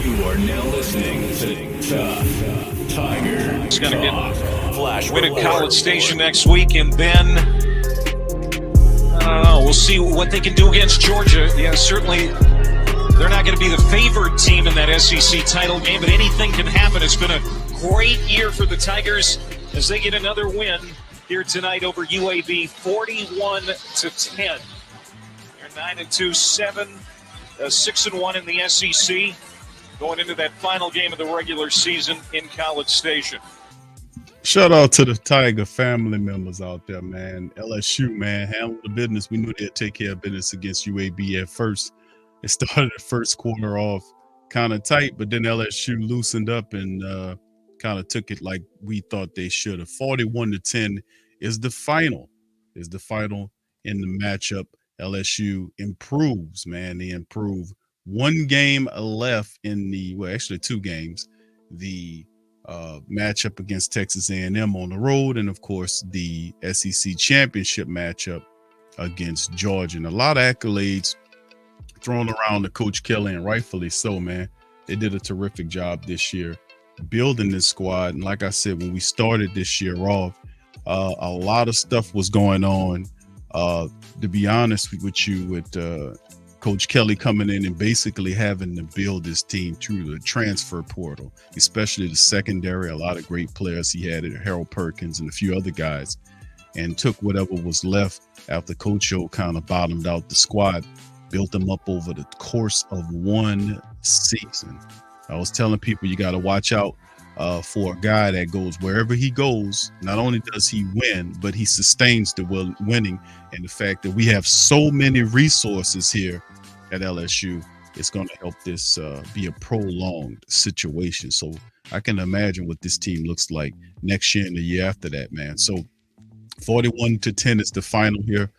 You are now listening to Tough Tiger. He's going to get Flash win at report. College Station next week, and then I don't know. We'll see what they can do against Georgia. Yeah, certainly they're not going to be the favored team in that SEC title game, but anything can happen. It's been a great year for the Tigers as they get another win here tonight over UAB, 41-10. They're 9-2, 6-1 in the SEC, going into that final game of the regular season in College Station. Shout out to the Tiger family members out there, man. LSU, man, handled the business. We knew they'd take care of business against UAB at first. It started the first quarter off kind of tight, but then LSU loosened up and kind of took it like we thought they should have. 41-10 is the final. In the matchup. LSU improves, man. They improve. One game left in actually 2 games. The matchup against Texas A&M on the road, and of course the SEC championship matchup against Georgia. And a lot of accolades thrown around to Coach Kelly, and rightfully so, man. They did a terrific job this year building this squad. And like I said, when we started this year off, a lot of stuff was going on. To be honest with you, with Coach Kelly coming in and basically having to build this team through the transfer portal, especially the secondary, a lot of great players he had, Harold Perkins and a few other guys, and took whatever was left after Coach O kind of bottomed out the squad, built them up over the course of one season. I was telling people you got to watch out for a guy that goes wherever he goes. Not only does he win, but he sustains the winning. And the fact that we have so many resources here at LSU, it's going to help this be a prolonged situation. So I can imagine what this team looks like next year and the year after that, man. So 41-10 is the final here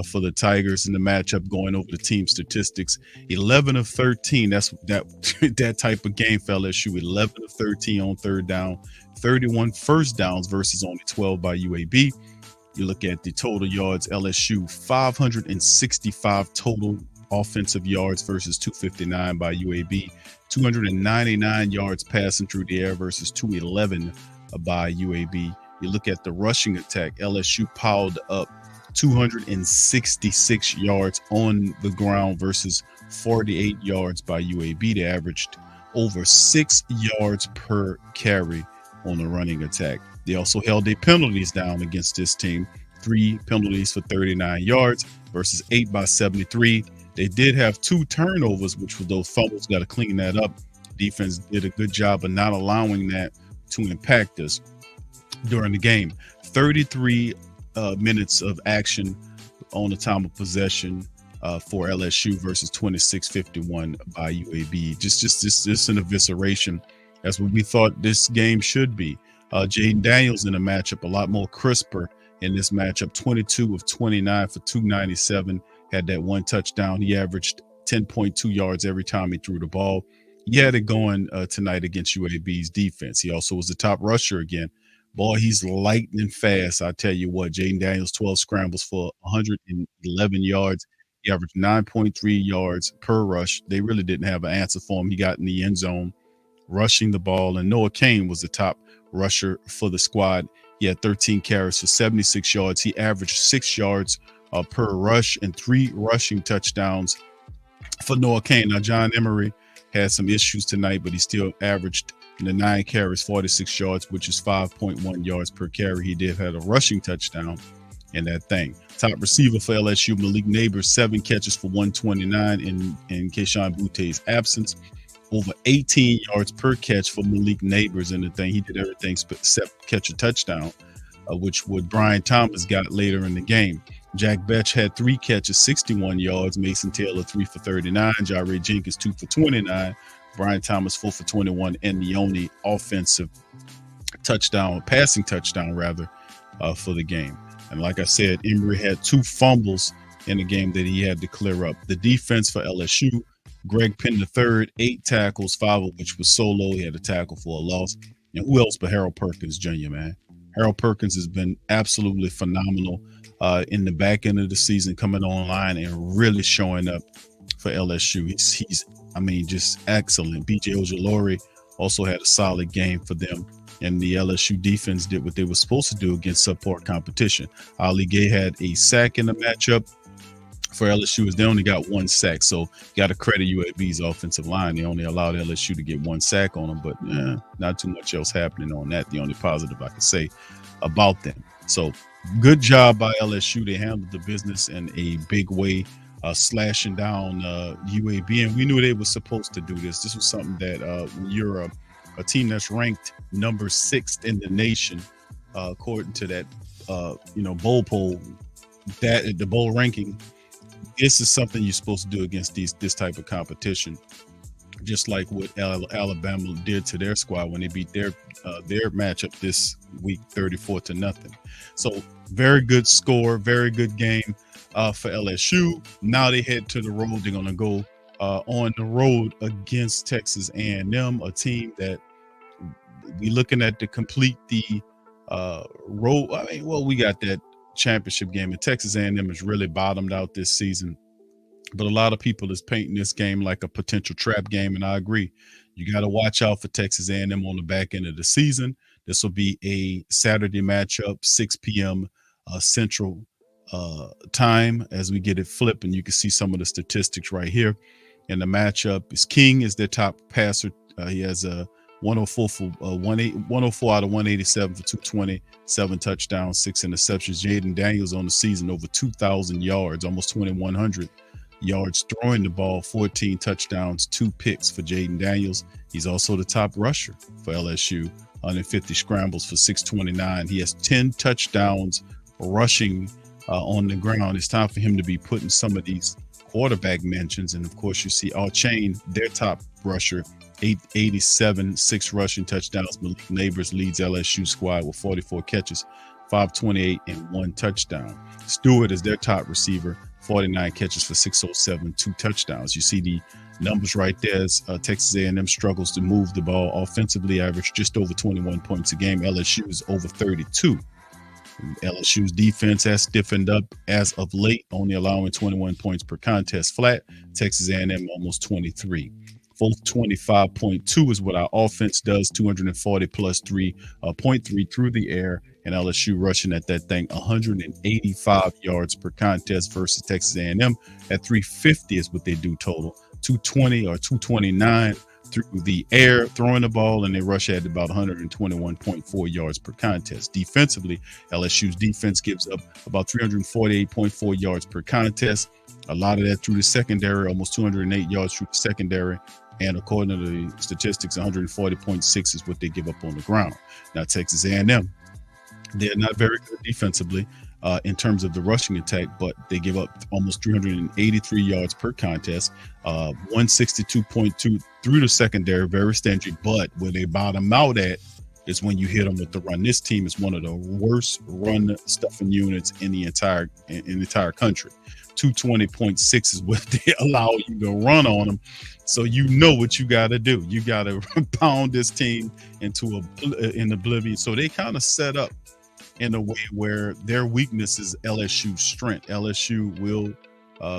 for the Tigers in the matchup, going over the team statistics. 11 of 13, that's that type of game for LSU. 11 of 13 on third down, 31 first downs versus only 12 by UAB. You look at the total yards, LSU 565 total offensive yards versus 259 by UAB, 299 yards passing through the air versus 211 by UAB. You look at the rushing attack, LSU piled up 266 yards on the ground versus 48 yards by UAB. They averaged over 6 yards per carry on the running attack. They also held their penalties down against this team. 3 penalties for 39 yards versus 8 by 73. They did have 2 turnovers, which were those fumbles. Got to clean that up. Defense did a good job of not allowing that to impact us during the game. 33 minutes of action on the time of possession for LSU versus 26-51 by UAB. Just an evisceration. That's what we thought this game should be. Jayden Daniels in a matchup a lot more crisper in this matchup. 22 of 29 for 297. Had that 1 touchdown. He averaged 10.2 yards every time he threw the ball. He had it going tonight against UAB's defense. He also was the top rusher again. Boy, he's lightning fast. I tell you what, Jayden Daniels, 12 scrambles for 111 yards. He averaged 9.3 yards per rush. They really didn't have an answer for him. He got in the end zone, rushing the ball. And Cain was the top rusher for the squad. He had 13 carries for 76 yards. He averaged 6 yards per rush and 3 rushing touchdowns for Cain. Now, John Emery had some issues tonight, but he still averaged in the 9 carries, 46 yards, which is 5.1 yards per carry. He did have a rushing touchdown in that thing. Top receiver for LSU, Malik Neighbors, 7 catches for 129 in Keyshawn Butte's absence. Over 18 yards per catch for Malik Neighbors in the thing. He did everything except catch a touchdown, which what Brian Thomas got later in the game. Jack Betch had 3 catches, 61 yards. Mason Taylor, 3 for 39. Jare Jenkins, 2 for 29. Brian Thomas, 4 for 21, and the only offensive passing touchdown for the game. And like I said, Emery had 2 fumbles in the game that he had to clear up. The defense for LSU, Greg Penn III, 8 tackles, 5 of which was solo. He had a tackle for a loss. And who else but Harold Perkins Jr., man? Harold Perkins has been absolutely phenomenal in the back end of the season, coming online and really showing up for LSU. He's I mean, just excellent. BJ Ojolari also had a solid game for them. And the LSU defense did what they were supposed to do against subpar competition. Ali Gay had a sack in the matchup for LSU. Is they only got one sack. So got to credit UAB's offensive line. They only allowed LSU to get one sack on them, but not too much else happening on that. The only positive I could say about them. So good job by LSU. They handled the business in a big way, slashing down UAB. And we knew they were supposed to do this. This was something that when you're a team that's ranked number 6 in the nation, according to that, bowl poll, that the bowl ranking, this is something you're supposed to do against this type of competition. Just like what Alabama did to their squad when they beat their matchup this week, 34-0. So very good score, very good game for LSU. Now they head to the road. They're going to go on the road against Texas A&M, a team that we looking at to complete the road. I mean, well, we got that championship game, and Texas A&M has really bottomed out this season. But a lot of people is painting this game like a potential trap game, and I agree. You got to watch out for Texas A&M on the back end of the season. This will be a Saturday matchup, 6 p.m. Central time as we get it flipped, and you can see some of the statistics right here. And the matchup is Cain is their top passer. He has a 104 out of 187 for 220, 7 touchdowns, 6 interceptions. Jayden Daniels on the season over 2,000 yards, almost 2,100 yards throwing the ball, 14 touchdowns, 2 picks for Jayden Daniels. He's also the top rusher for LSU, 150 scrambles for 629. He has 10 touchdowns rushing on the ground. It's time for him to be put in some of these quarterback mentions. And of course, you see Cain, their top rusher, 887, 6 rushing touchdowns. Malik Neighbors leads LSU squad with 44 catches, 528, and 1 touchdown. Stewart is their top receiver, 49 catches for 607, 2 touchdowns. You see the numbers right there as Texas A&M struggles to move the ball offensively, average just over 21 points a game. LSU is over 32. LSU's defense has stiffened up as of late, only allowing 21 points per contest flat. Texas A&M almost 23. Both 25.2 is what our offense does, 240 plus 3.3 through the air, and LSU rushing at that thing 185 yards per contest versus Texas A&M at 350 is what they do total, 220 or 229 through the air, throwing the ball, and they rush at about 121.4 yards per contest. Defensively, LSU's defense gives up about 348.4 yards per contest. A lot of that through the secondary, almost 208 yards through the secondary. And according to the statistics, 140.6 is what they give up on the ground. Now, Texas A&M, they're not very good defensively in terms of the rushing attack, but they give up almost 383 yards per contest, 162.2 through the secondary, very stingy. But where they bottom out at is when you hit them with the run. This team is one of the worst run stuffing units in the entire country. 220.6 is what they allow you to run on them. So you know what you got to do. You got to pound this team into in oblivion. So they kind of set up in a way where their weakness is LSU's strength. LSU will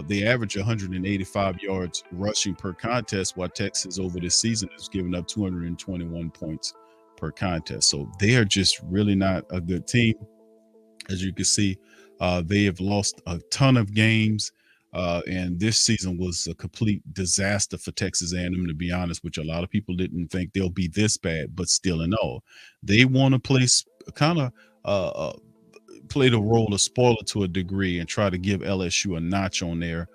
they average 185 yards rushing per contest, while Texas over this season has given up 221 points per contest. So they are just really not a good team. As you can see, they have lost a ton of games, and this season was a complete disaster for Texas A&M, to be honest, which a lot of people didn't think they'll be this bad, but still in all. They want to play the role of spoiler to a degree and try to give LSU a notch on their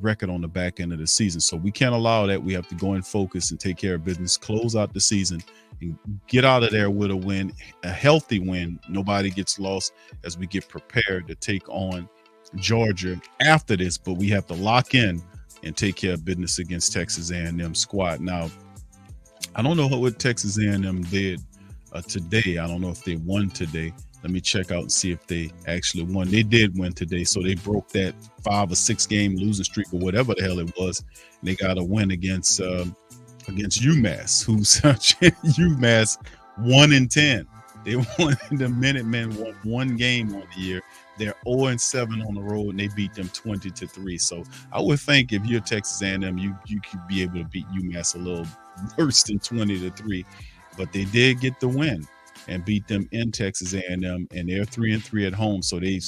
record on the back end of the season. So we can't allow that. We have to go in focus and take care of business, close out the season, and get out of there with a win, a healthy win. Nobody gets lost as we get prepared to take on Georgia after this, but we have to lock in and take care of business against Texas A&M squad. Now, I don't know what Texas A&M did today. I don't know if they won today. Let me check out and see if they actually won. They did win today, so they broke that 5 or 6 game losing streak or whatever the hell it was. And they got a win against UMass, who's UMass 1-10. They won. The Minutemen won 1 game on the year. They're 0-7 on the road, and they beat them 20-3. So I would think if you're Texas A&M, you could be able to beat UMass a little worse than 20-3. But they did get the win and beat them in Texas A&M, and they're 3-3 at home. So they,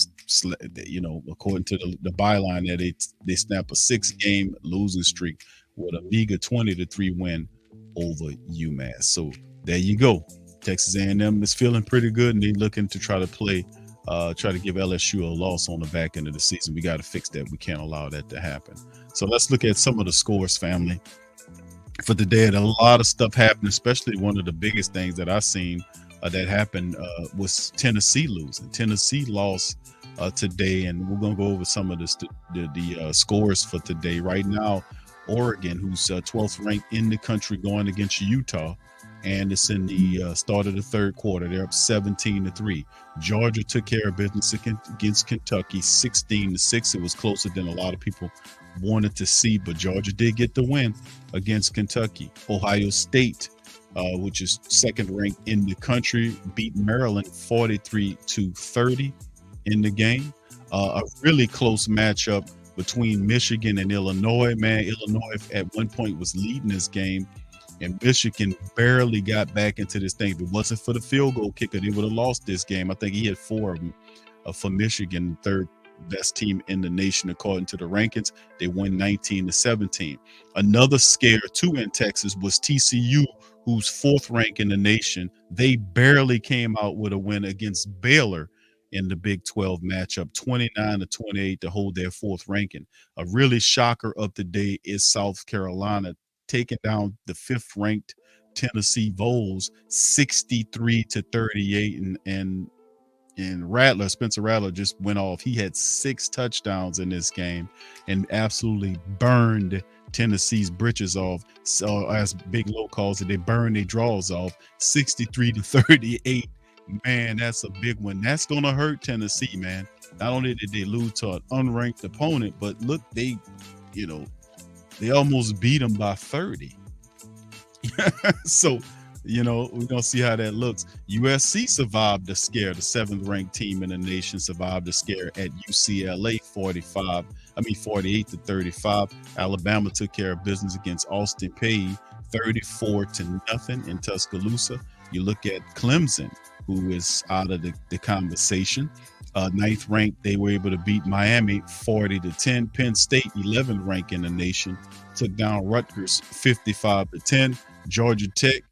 according to the byline, there they snap a 6-game losing streak with a meager 20-3 win over UMass. So there you go. Texas A&M is feeling pretty good, and they're looking to try to give LSU a loss on the back end of the season. We got to fix that. We can't allow that to happen. So let's look at some of the scores, family. For today, a lot of stuff happened, especially one of the biggest things that I seen that happened was Tennessee losing. Tennessee lost today, and we're going to go over some of the scores for today. Right now, Oregon, who's 12th ranked in the country, going against Utah, and it's in the start of the third quarter. They're up 17-3. Georgia took care of business against Kentucky 16-6. It was closer than a lot of people wanted to see, but Georgia did get the win against Kentucky. Ohio State, which is second ranked in the country, beat Maryland 43-30 in the game. A really close matchup between Michigan and Illinois. Man, Illinois at one point was leading this game, and Michigan barely got back into this thing. If it wasn't for the field goal kicker, they would have lost this game. I think he had 4 of them for Michigan, third best team in the nation according to the rankings. They won 19-17. Another scare too in Texas was TCU, who's 4th ranked in the nation. They barely came out with a win against Baylor in the Big 12 matchup, 29-28 to hold their 4th ranking. A really shocker of the day is South Carolina taking down the 5th ranked Tennessee Vols 63-38, and Spencer Rattler just went off. He had 6 touchdowns in this game and absolutely burned Tennessee's britches off. So as Big Low calls it, they burned their draws off 63-38. Man, that's a big one. That's going to hurt Tennessee, man. Not only did they lose to an unranked opponent, but look, they almost beat them by 30. So, we're going to see how that looks. USC survived the scare. The 7th ranked team in the nation survived the scare at UCLA 48-35. Alabama took care of business against Austin Peay 34-0 in Tuscaloosa. You look at Clemson, who is out of the conversation. 9th ranked, they were able to beat Miami 40-10. Penn State, 11th ranked in the nation, took down Rutgers 55-10. Georgia Tech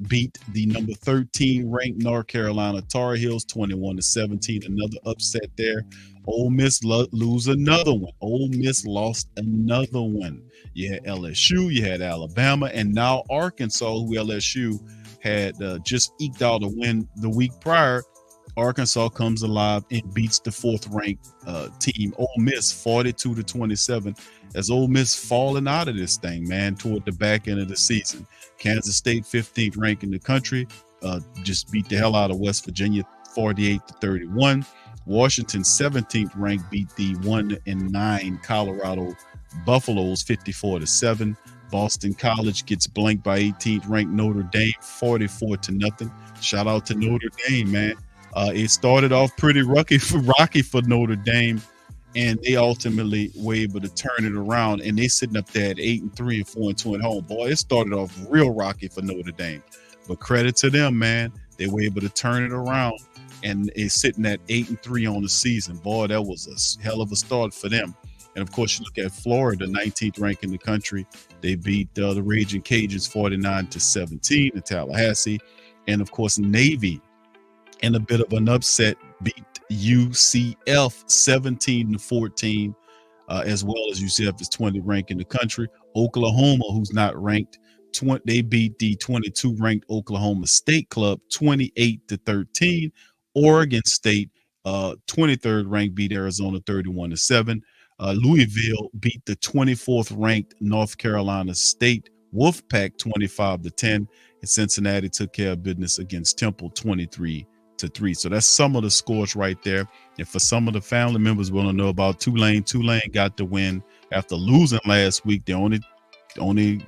beat the number 13 ranked North Carolina Tar Heels 21-17. Another upset there. Ole Miss lose another one. Ole Miss lost another one. You had LSU, you had Alabama, and now Arkansas, who LSU had just eked out a win the week prior. Arkansas comes alive and beats the 4th ranked team, Ole Miss, 42-27, as Ole Miss falling out of this thing, man, toward the back end of the season. Kansas State, 15th ranked in the country, just beat the hell out of West Virginia 48-31. Washington, 17th ranked, beat the 1-9 Colorado Buffaloes 54-7. Boston College gets blanked by 18th ranked Notre Dame 44-0. Shout out to Notre Dame, man. It started off pretty rocky for Notre Dame, and they ultimately were able to turn it around, and they sitting up there at 8-3 and 4-2 at home. Boy, it started off real rocky for Notre Dame, but credit to them, man. They were able to turn it around, and it's sitting at 8-3 on the season. Boy, that was a hell of a start for them. And of course, you look at Florida, 19th ranked in the country. They beat the Raging Cajuns 49-17 in Tallahassee, and of course, Navy, in a bit of an upset, beat UCF 17-14, as well as UCF is 20th ranked in the country. Oklahoma, who's not ranked, they beat the 22 ranked Oklahoma State Club 28-13. Oregon State, 23rd ranked, beat Arizona 31-7. Louisville beat the 24th ranked North Carolina State Wolfpack 25-10. And Cincinnati took care of business against Temple 23-3. So that's some of the scores right there. And for some of the family members want to know about Tulane got the win after losing last week. The only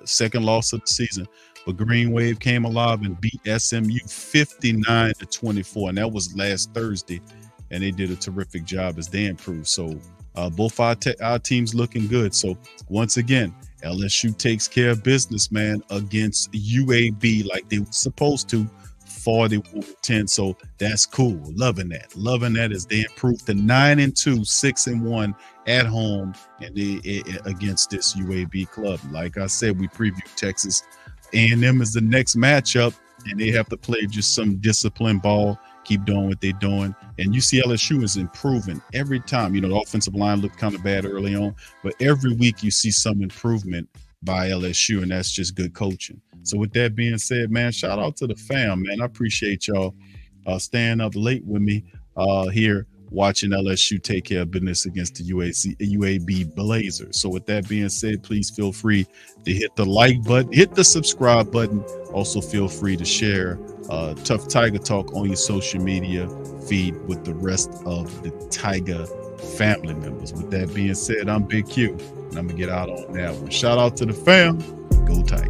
second loss of the season. But Green Wave came alive and beat SMU 59-24, and that was last Thursday and they did a terrific job as they improved. So both our teams looking good. So once again, LSU takes care of business, man, against UAB like they were supposed to, 41-10. So that's cool. Loving that as they improved to 9-2, 6-1 at home, and they against this UAB club. Like I said, we previewed Texas A&M as the next matchup, and they have to play just some disciplined ball, keep doing what they're doing. And you see LSU is improving every time. You know, the offensive line looked kind of bad early on, but every week you see some improvement by LSU, and that's just good coaching. So with that being said, man, shout out to the fam, man. I appreciate y'all staying up late with me here watching LSU take care of business against the UAB Blazers. So with that being said, please feel free to hit the like button, hit the subscribe button. Also feel free to share Tough Tiger Talk on your social media feed with the rest of the Tiger family members. With that being said, I'm Big Q, and I'm going to get out on that one. Shout out to the fam. Go Tigers.